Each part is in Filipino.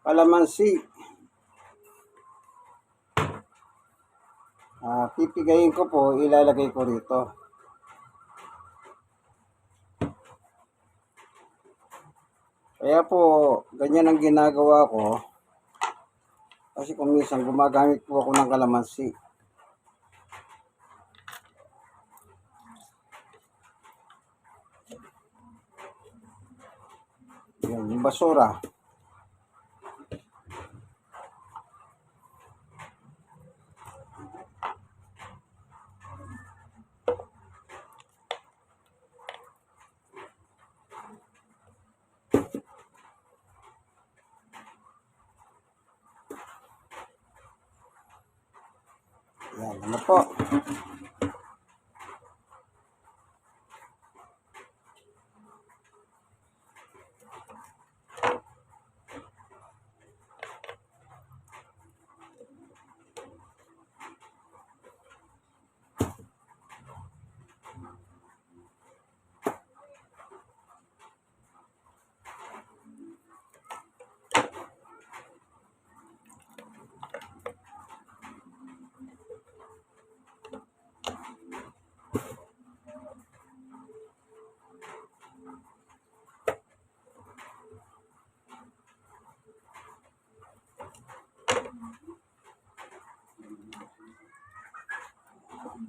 Kalamansi. Pipigayin ko po, ilalagay ko rito. Kaya po, ganyan ang ginagawa ko. Kasi kung minsan gumagamit po ako ng kalamansi. Yan, yung basura. Yan, ano po.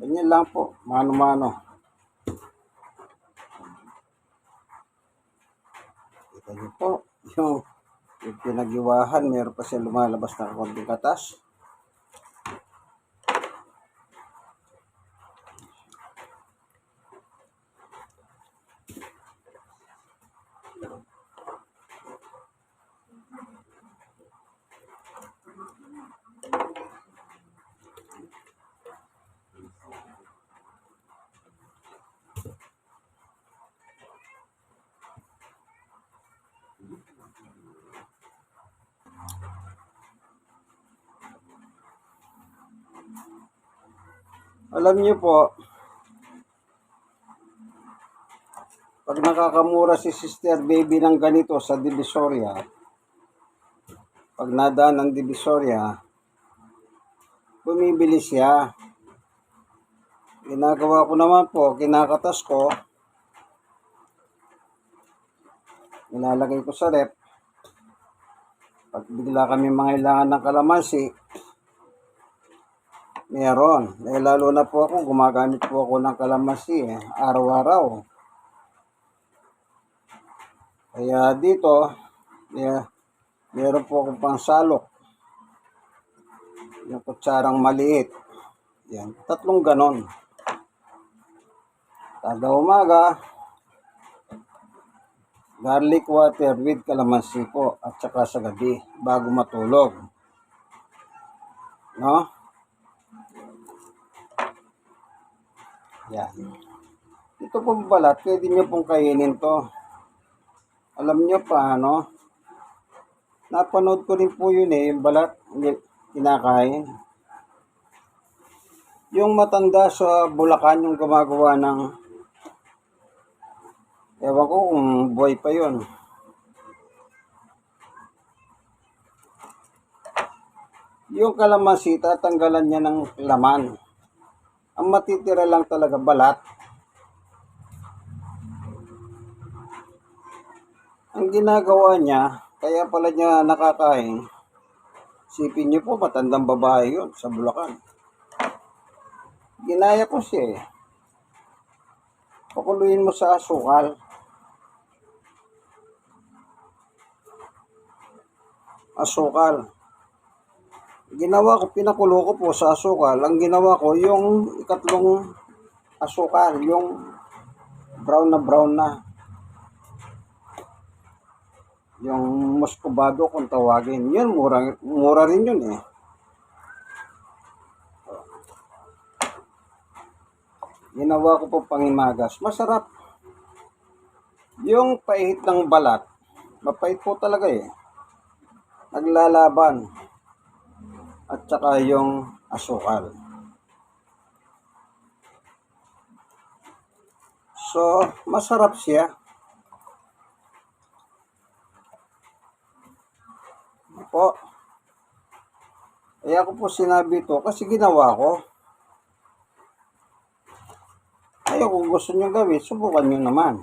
Ganyan lang po, mano-mano. Kita niyo po, yung pinag-iwahan, meron pa siya lumalabas na konting katas. Alam niyo po, pag nakakamura si Sister Baby ng ganito sa Divisoria, pag nadaan ng Divisoria, bumibili siya. Ginagawa ko naman po, kinakatas ko, ilalagay ko sa rep. Pag bigla kami mangailangan ng kalamansi, meron. Lalo na po ako, gumagamit po ako ng kalamansi araw-araw. Kaya dito, meron po akong pangsalok. Yung kutsarang maliit. Yan, 3 ganon. Kada umaga, garlic water with kalamansi po at saka sa gabi bago matulog. No? Yan. Ito pong balat, pwede nyo pong kainin to. Alam nyo pa, no? Napanood ko rin po yun yung balat, kinakain. Yung matanda sa Bulacan, yung gumagawa ng, ewan ko kung buhay pa yun. Yung kalamansi, tatanggalan niya ng laman. Ang matitira lang talaga balat. Ang ginagawa niya, kaya pala niya nakakain, sipin niyo po, matandang babae yun sa Bulacan. Ginaya ko siya Pakuluin mo sa asukal. Asukal. Ginawa ko, pinakulo ko po sa asukal. Ang ginawa ko, yung ikatlong asukal, yung brown na. Yung muscovado kung tawagin. Yun, mura rin yun Ginawa ko po pangimagas. Masarap. Yung pait ng balat, mapait po talaga Naglalaban. At saka yung asukal. So, masarap siya. Po, eh ako po sinabi to kasi ginawa ko. Kaya kung gusto nyo gawin, subukan nyo naman.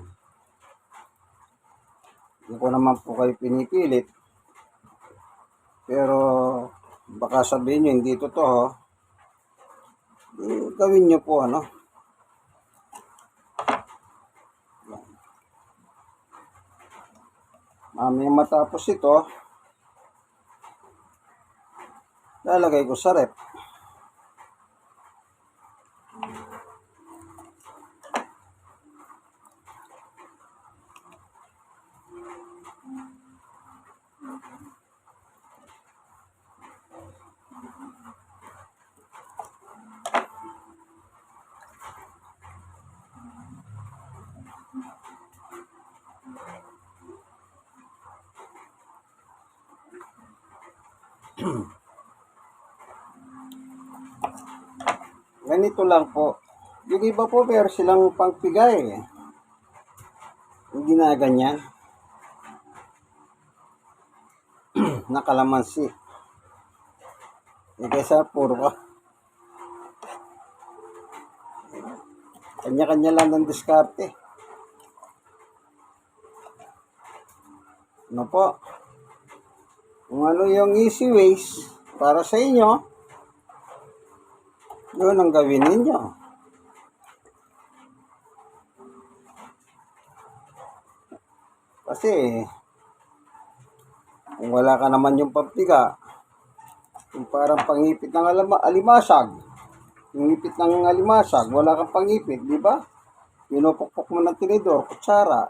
Hindi ko naman po kayo pinipilit. Pero baka sabihin nyo hindi totoo. Gawin nyo po ano. Mamaya matapos ito, lalagay ko sa rep. Ganito lang po. Yung iba po meron silang pangpigay. Yung ginaganyan. Na kalamansi. Eh kaysa puro ka. Kanya-kanya lang ng diskarte. Ano po? Kung ano yung easy ways para sa inyo, yun ang gawin ninyo. Kasi, kung wala ka naman yung pampiga, yung parang pangipit ng alimasag, yung ipit ng alimasag, wala kang pangipit, di ba? Pinupukpok mo ng tinidor, kutsara.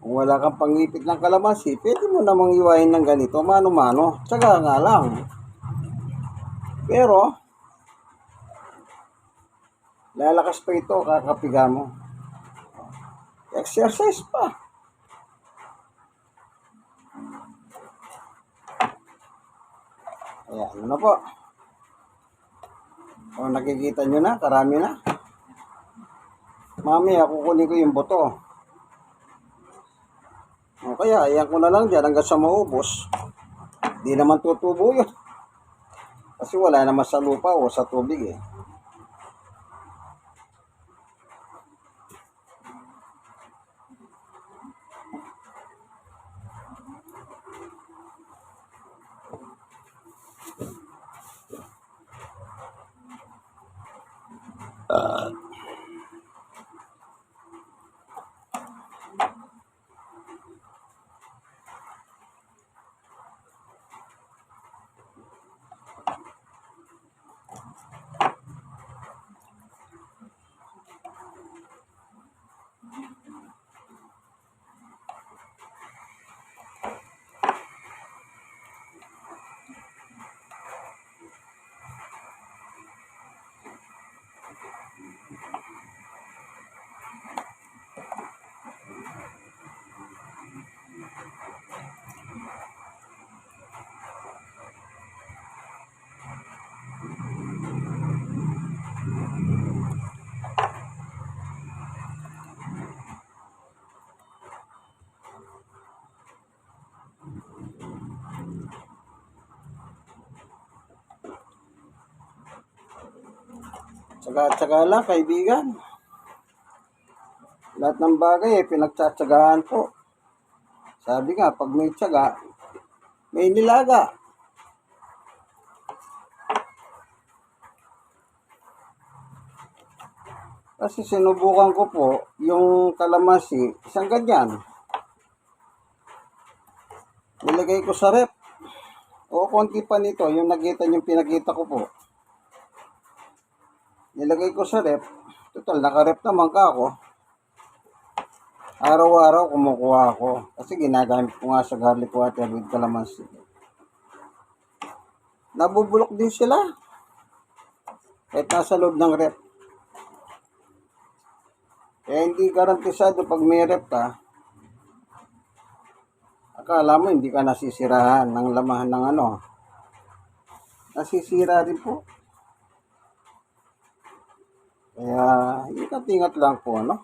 Kung wala kang pangipit ng kalamansi, pwede mo namang iwain ng ganito, mano-mano. Tsaga nga lang. Pero, lalakas pa ito, kakapiga mo. Exercise pa. Ayan, ano na po. O, nakikita nyo na, karami na. Mamaya, kukunin ko yung buto. O, kaya, ayan ko na lang dyan hanggang sa maubos. Di naman tutubo yun. Kasi wala naman sa lupa o sa tubig eh. Tsaga-tsaga lang, kaibigan. Lahat ng bagay eh, pinagtsatsagaan po. Sabi nga, pag may tsaga, may nilaga. Kasi sinubukan ko po, yung kalamansi, isang ganyan. Nilagay ko sa rep. O konti pa nito, yung nakita yung pinakita ko po. Nilagay ko sa rep. Total, naka-rep naman ka ako. Araw-araw kumukuha ako. Kasi ginagamit ko nga sa garlic water with calamansi. Nabubulok din sila. Kahit nasa loob ng rep. Kaya hindi garantisado pag may rep ka. Akala mo hindi ka nasisirahan ng lamahan ng ano. Nasisira rin po. Kaya, ingat-ingat lang po, ano?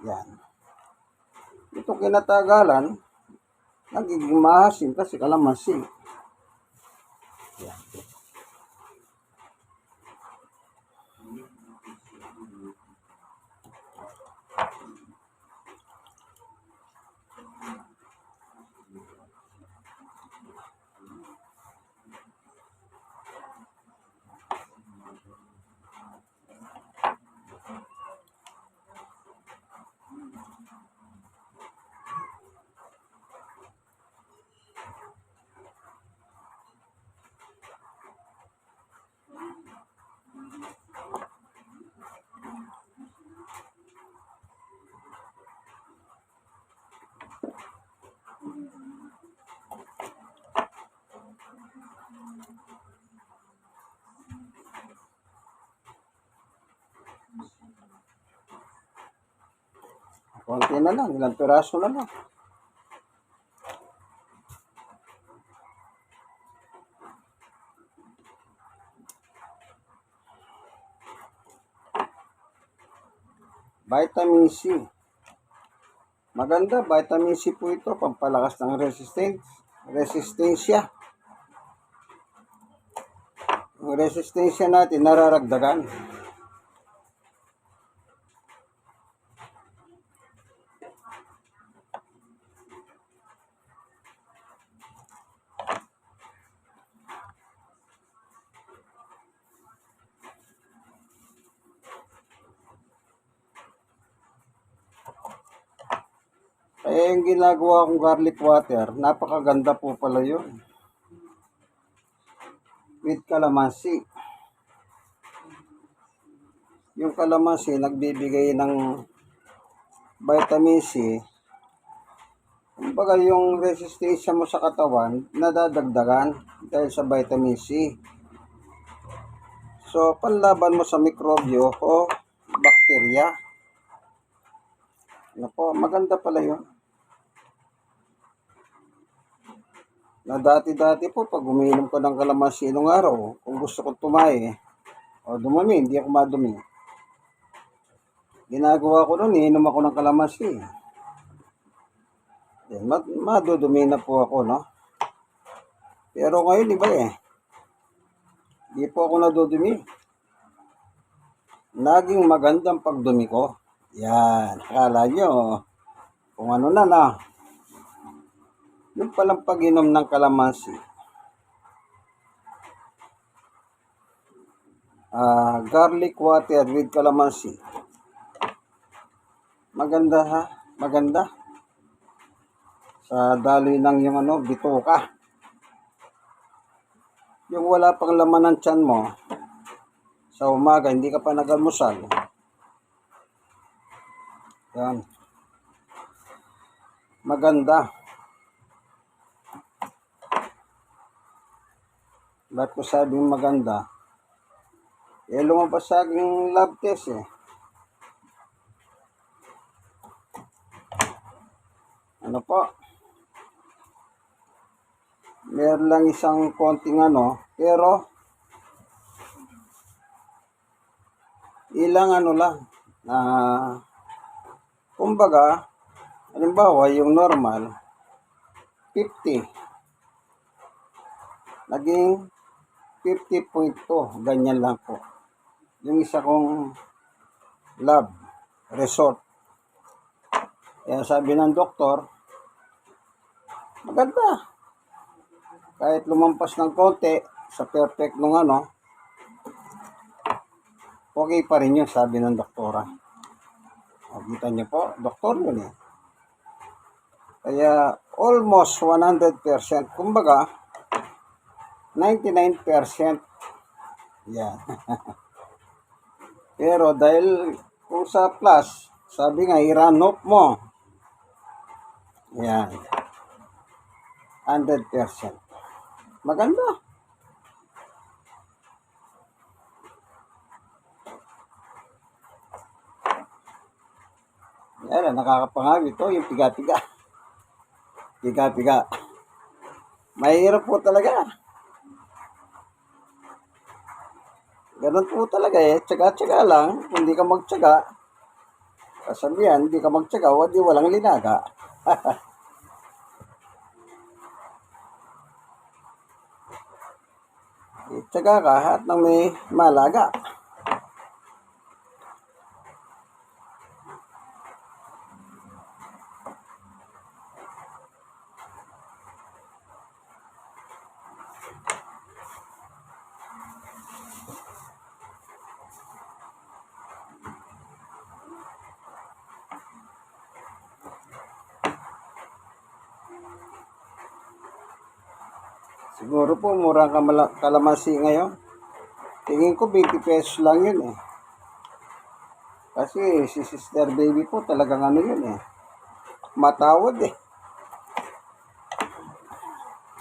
Yan. Ito kinatagalan, nagiging maasim kasi kalamansi. Yan. Konti na lang, ilang piraso na lang. Vitamin C. Maganda, vitamin C po ito, pampalakas ng resistensya. Ang resistensya natin nararagdagan. Kaya yung ginagawa kong garlic water, napakaganda po pala yun. With kalamansi. Yung kalamansi, nagbibigay ng vitamin C. Kumbaga yung resistensya mo sa katawan, nadadagdagan dahil sa vitamin C. So, panlaban mo sa mikrobyo o bakterya. Ano po, maganda pala yun. Na dati-dati po, pag umiinom ko ng kalamansi nung araw, kung gusto ko tumae, o dumumi, hindi ako madumi. Ginagawa ko nun, iinom ako ng kalamansi. Madudumi na po ako, no? Pero ngayon, iba eh. Hindi po ako nadudumi. Naging magandang pagdumi ko. Yan, akala nyo, kung ano na. Yung palang pag-inom ng kalamansi. Garlic water with kalamansi. Maganda ha? Maganda. Sa daloy ng yung bituka. Yung wala pang laman ng tiyan mo, sa umaga, hindi ka pa nag-almusal. Yan. Maganda. Ba't ko sabing maganda? Lumabas sa aking lab test eh. Ano po? Meron lang isang konting pero ilang lang. Kumbaga, halimbawa yung normal, 50. Naging 50.2. Ganyan lang po. Yung isa kong lab resort. Kaya sabi ng doktor, maganda. Kahit lumampas ng konti sa perfect nung okay pa rin yun, sabi ng doktora. Kita niyo po, doktor yun eh. Kaya almost 100%. Kumbaga, 99%. Yan. Pero dahil kung sa plus, sabi nga, i-run off mo. Yan. 100%. Maganda. Yan, nakakapangawit ito, yung piga-piga. Piga-piga. Mahirap po talaga. Ganun po talaga eh. Tsaga-tsaga lang. Kung hindi ka magtsaga, kasabihan, hindi ka magtsaga, wadi walang linaga. Itsaga ka at nang may malaga. Siguro po murang kalamansi ngayon. Tingin ko 20 pesos lang yun eh. Kasi si Sister Baby po talagang ano yun eh. Matawad eh.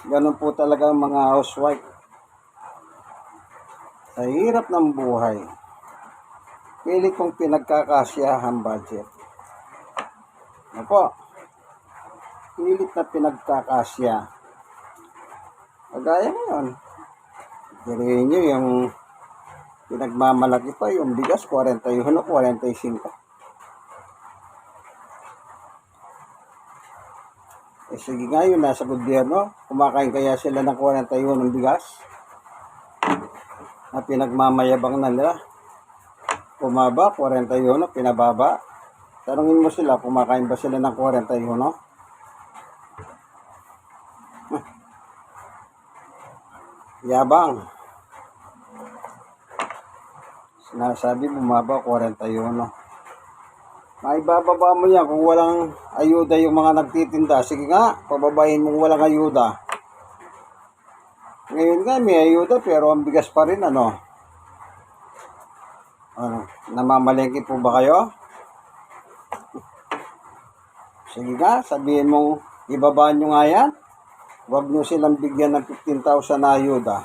Ganun po talaga ang mga housewife. Sa hirap ng buhay, pili kong pinagkakasyahan budget. Ano po? Pilit na pinagkakasya. Kagaya ngayon, dirihin nyo yung pinagmamalaki pa, yung bigas, 41 o 45. Eh sige nga yun, nasa gobyerno, kumakain kaya sila ng 41 ng bigas na pinagmamayabang na nila. Pumaba, 41, pinababa. Tanungin mo sila, kumakain ba sila ng 41? Yabang. Sinasabi bumaba 41. Maibababa mo yan kung walang ayuda yung mga nagtitinda. Sige nga, pababahin mong walang ayuda. Ngayon nga may ayuda pero ang bigas pa rin ano. Namamalengke po ba kayo? Sige nga, sabihin mong ibabaan nyo nga yan. Huwag nyo silang bigyan ng 15,000 na ayuda.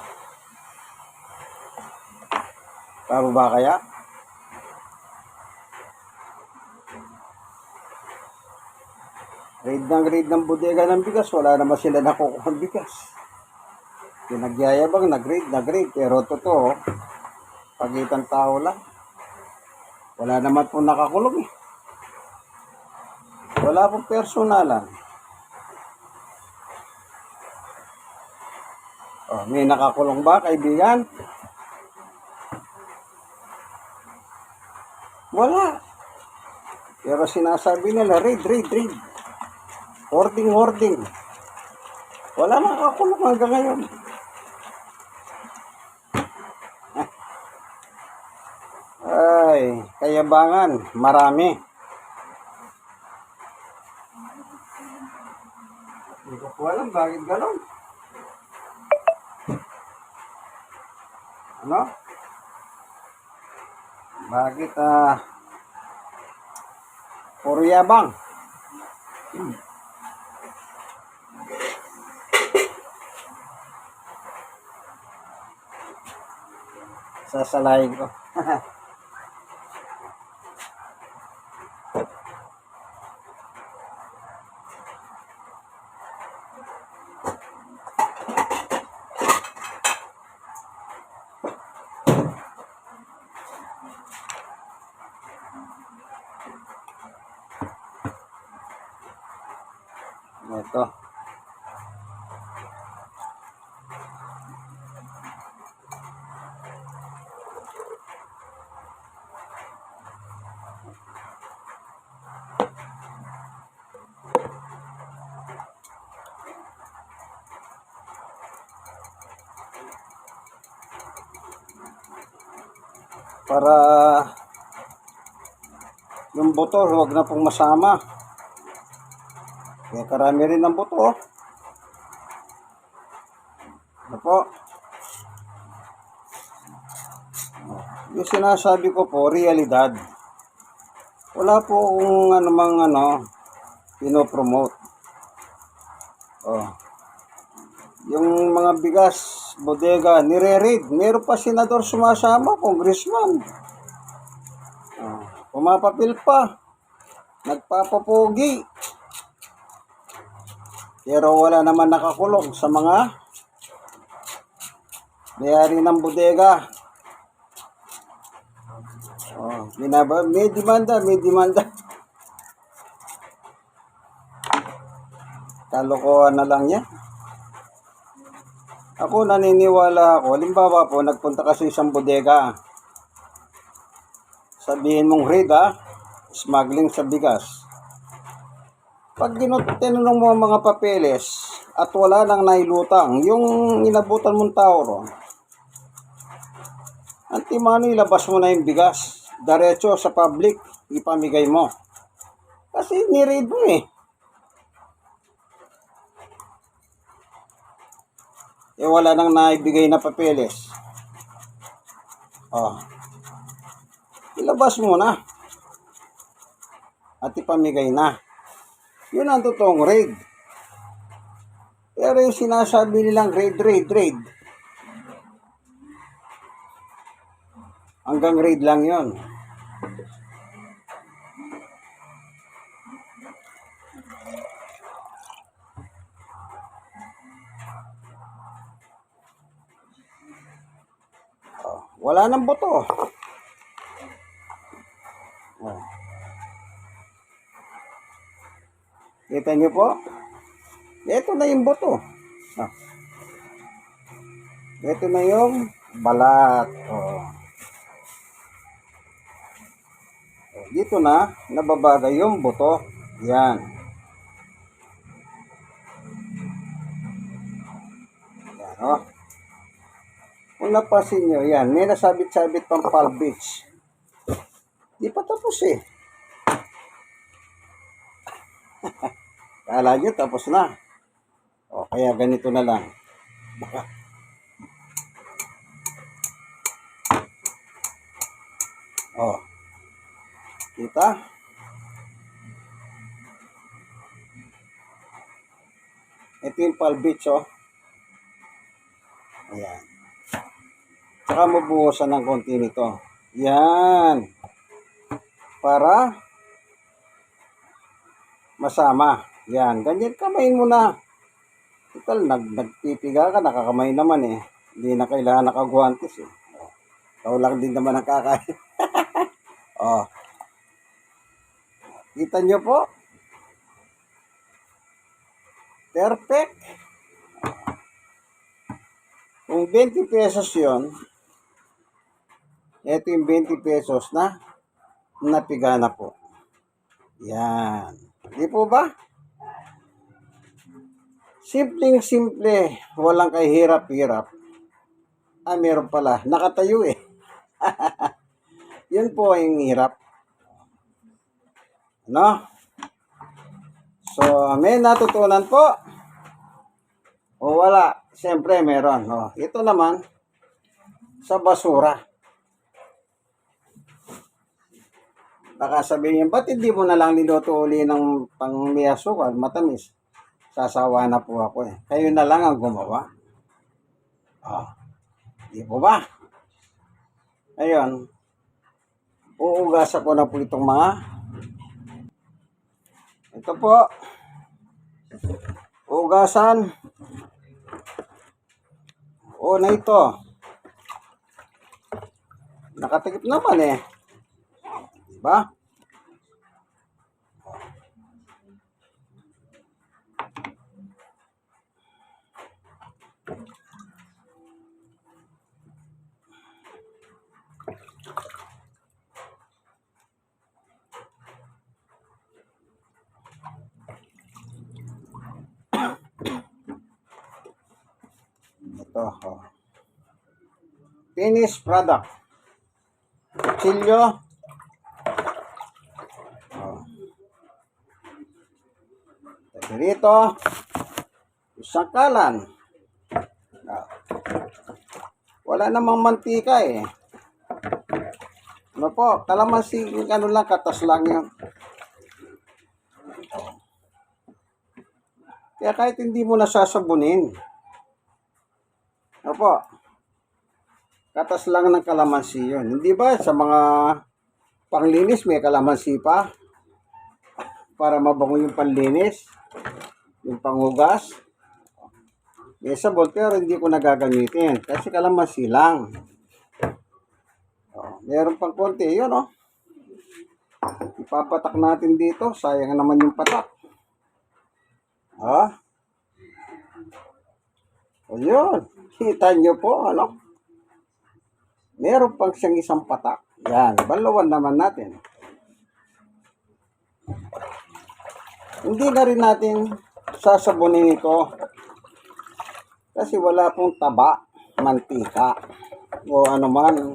Tama ba kaya? Grade ng bodega ng bigas, wala naman sila nakukuha ng bigas. Pinagyayabang, nag-grade, pero totoo, pagitan tao lang. Wala naman po nakakulong eh. Wala pong personalan. Oh, may nakakulong ba, kaibigan? Wala. Pero sinasabi nila, raid. Hoarding. Wala nakakulong hanggang ngayon. Ay, kayabangan, marami. Hindi ko po alam, bakit gano'n? Ano? Bakit, puro yabang? Sasalayin ko. Ito. Para yung buto, huwag na pong masama. Kaya karami rin ang buto. Ano po? Yung sinasabi ko po, realidad. Wala po kung anumang pinopromote. Oh. Yung mga bigas, bodega, nire-raid. Meron pa senador sumasama, congressman. Oh. Pumapapil pa. Nagpapapogi. Pero wala naman nakakulong sa mga may-ari ng bodega. Oh, may demanda. Kalokohan na lang yan. Ako naniniwala ako, halimbawa po, nagpunta ka sa isang bodega. Sabihin mong raid smuggling sa bigas. Pag tinanong mo ang mga papeles at wala nang nailutang, yung inabutan mong tao ron, antimano ilabas mo na yung bigas. Diretso sa public, ipamigay mo. Kasi ni-raid mo eh. Wala nang naibigay na papeles. Ilabas mo na. At ipamigay na. Yun ang totoong raid. Pero yung sinasabi nilang raid. Hanggang raid lang yun. Wala nang boto. Kita niyo po? Ito na yung boto. Ito na yung balat. Dito na, nababagay yung boto. Yan. Yan, Kung napasin nyo, yan. May nasabit-sabit pang Palm Beach. Di pa tapos eh. Kala nyo tapos na. Kaya ganito na lang. Kita? Ito yung Palm Beach, Ayan. Saka mabuhusan ng konti nito. Yan. Para masama. Yan. Ganyan kamayin mo na. Total, nagpipiga ka, nakakamay naman eh. Hindi na kailangan nakaguantes eh. Ikaw lang din naman ang kakain. Kita nyo po? Perfect. Kung 20 pesos yon, ito yung 20 pesos na napiga na po. Yan. Di po ba? Simpleng-simple. Walang kahirap-hirap. Meron pala. Nakatayo eh. Yun po yung hirap. So, may natutunan po. Wala. Siyempre, meron. Ito naman, sa basura. Baka sabihin, ba't hindi mo na lang niluto uli ng pang-miyasukal, matamis? Sasawa na po ako eh. Kayo na lang ang gumawa. Di po ba? Ayun. Uugasan ko na po itong mga. Ito po. Uugasan. Na ito. Nakatikip naman eh. Diba? Ito, finished product. Kutsilyo. Dito, isang kalan. Wala namang mantika eh. Ano po, kalamansi, ano lang, katas lang yun. Kaya kahit hindi mo nasasabunin, ano po, katas lang ng kalamansi yun. Hindi ba sa mga panglinis may kalamansi pa? Para mabango yung panlinis, yung panghugas. May sabon pero hindi ko nagagamitin kasi kalamansi lang. Meron pang konti, yun ipapatak natin dito, sayang naman yung patak. O yun, kita nyo po, ano? Meron pang siyang isang patak. Yan, balawan naman natin. Hindi na rin natin sasabunin ito kasi wala pong taba, mantika, o ano man,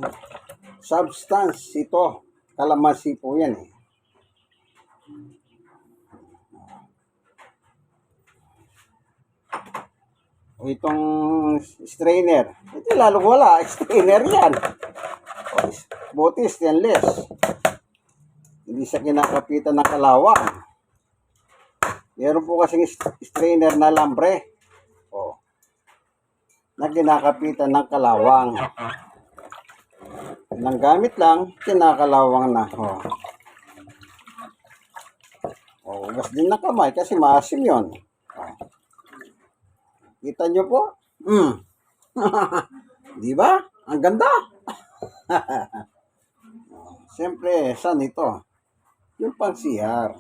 substance ito. Kalamansi po yan eh. O itong strainer, ito lalong wala, strainer yan. O, buti stainless. Hindi siya kinakapitan ng kalawang. Meron po kasing strainer na lambre. O, na kinakapitan ng kalawang. Nang gamit lang, kinakalawang na. O, hugas din na kamay kasi maasim yun. Kita nyo po? Di ba? Ang ganda. Siyempre, saan ito? Yung pang CR.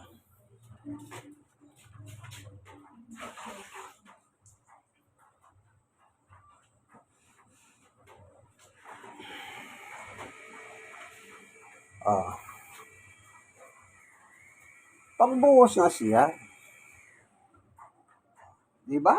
Pangbuhos na siya. Di ba?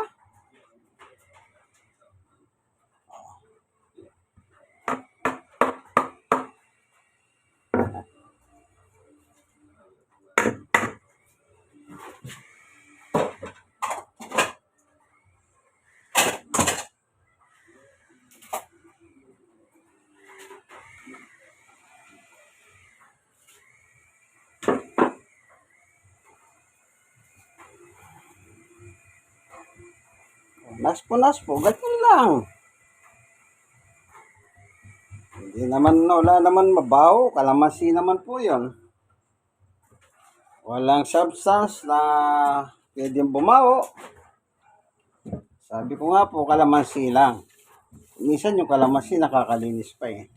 Naspo, ganyan lang. Hindi naman, wala naman mabaho. Kalamansi naman po yun. Walang substance na pwedeng bumaho. Sabi ko nga po, kalamansi lang. Minsan yung kalamansi nakakalinis pa eh.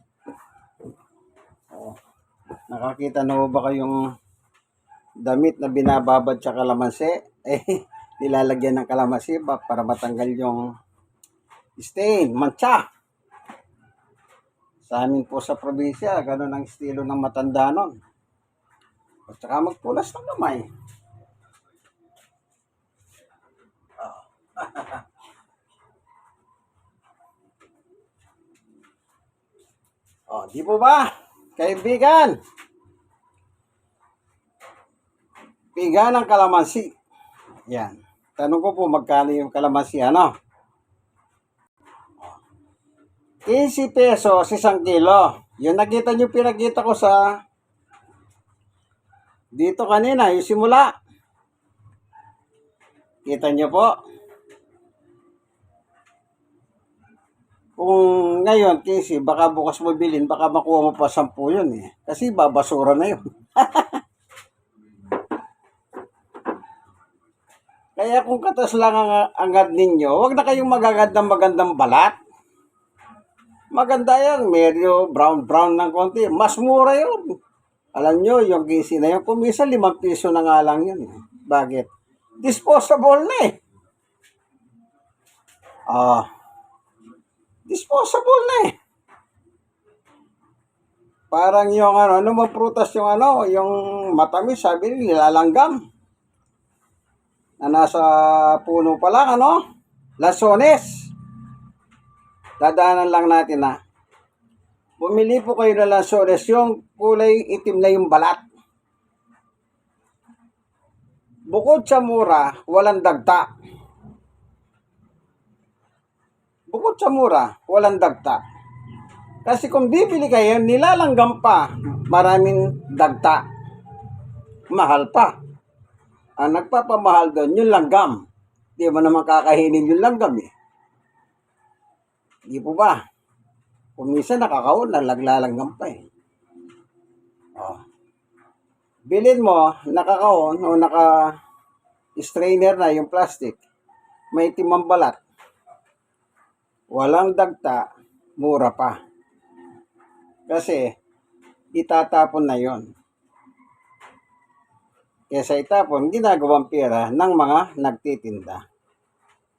Nakakita na ba kayong damit na binababad sa kalamansi? Nilalagyan ng kalamansi para matanggal yung stain, mancha. Sa amin po sa probinsya, ganun ang estilo ng matanda nun. At saka magpulas ng kamay. Di po ba? Kaibigan. Piga ng kalamansi. Yan. Tanong ko po magkano yung kalamansi, ano? 15 pesos, 1 kilo. Yung nakita nyo, pinakita ko sa dito kanina, yung simula. Kita nyo po. Kung ngayon, kasi baka bukas mo bilhin, baka makuha mo pa 10 yun eh. Kasi babasura na yun. Kaya kung katas lang ang angad ninyo, wag na kayong magagad ng magandang balat. Maganda yan, medyo brown ng konti. Mas mura yun. Alam nyo, yung kisi na yun, kumisa 5 piso na nga lang yun. Bakit? Disposable na eh. Disposable na eh. Parang yung ano mga prutas yung yung matamis, sabi nila nilalanggam. Na nasa puno pa lang, Lansones. Dadaanan lang natin na. Bumili po kayo ng lansones, yung kulay itim na yung balat. Bukod sa mura, walang dagta. Bukod sa mura, walang dagta. Kasi kung bibili kayo, nilalanggam pa, maraming dagta. Mahal pa. Ang nagpapamahal doon, yung langgam. Di mo naman kakainin yung langgam eh. Di po ba? Kung minsan nakakaon, naglalanggam pa eh. Bilin mo, nakakaon o naka-strainer na yung plastic, may timang balat. Walang dagta, mura pa. Kasi, itatapon na yon. Kesa itapon, ginagawang pera ng mga nagtitinda.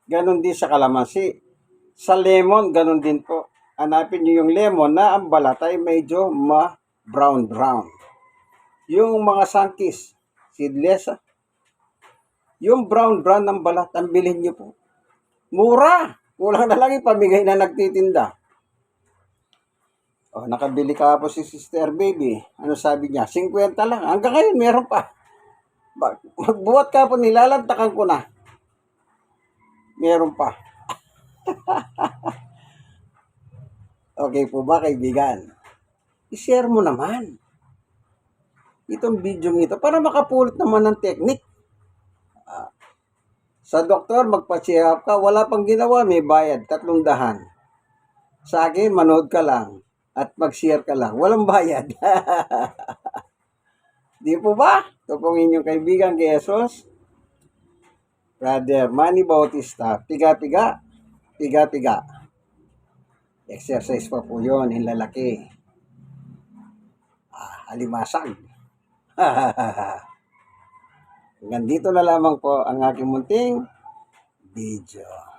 Ganon din sa kalamansi. Sa lemon, ganun din po. Hanapin nyo yung lemon na ang balat ay medyo brown. Yung mga sangkis, seedless, yung brown ng balat, ang bilhin nyo po. Mura! Kulang na lang ipamigay na nagtitinda. Oh, nakabili ka po si Sister Baby. Ano sabi niya? 50 lang. Hanggang ngayon, meron pa. Magbuhat ka po, nilalantakan ko na. Meron pa. Okay po ba, kaibigan? I-share mo naman itong video ito para makapulot naman ng technique. Sa doktor, magpa-check up ka, wala pang ginawa, may bayad, 300. Sa akin, manood ka lang at mag-share ka lang. Walang bayad. Di po ba? Ito pong inyong kaibigan kay Jesus, Brother Manny Bautista. Piga-piga. Exercise pa po yun, yung lalaki. Alimasag. Hanggang dito na lamang po ang aking munting video.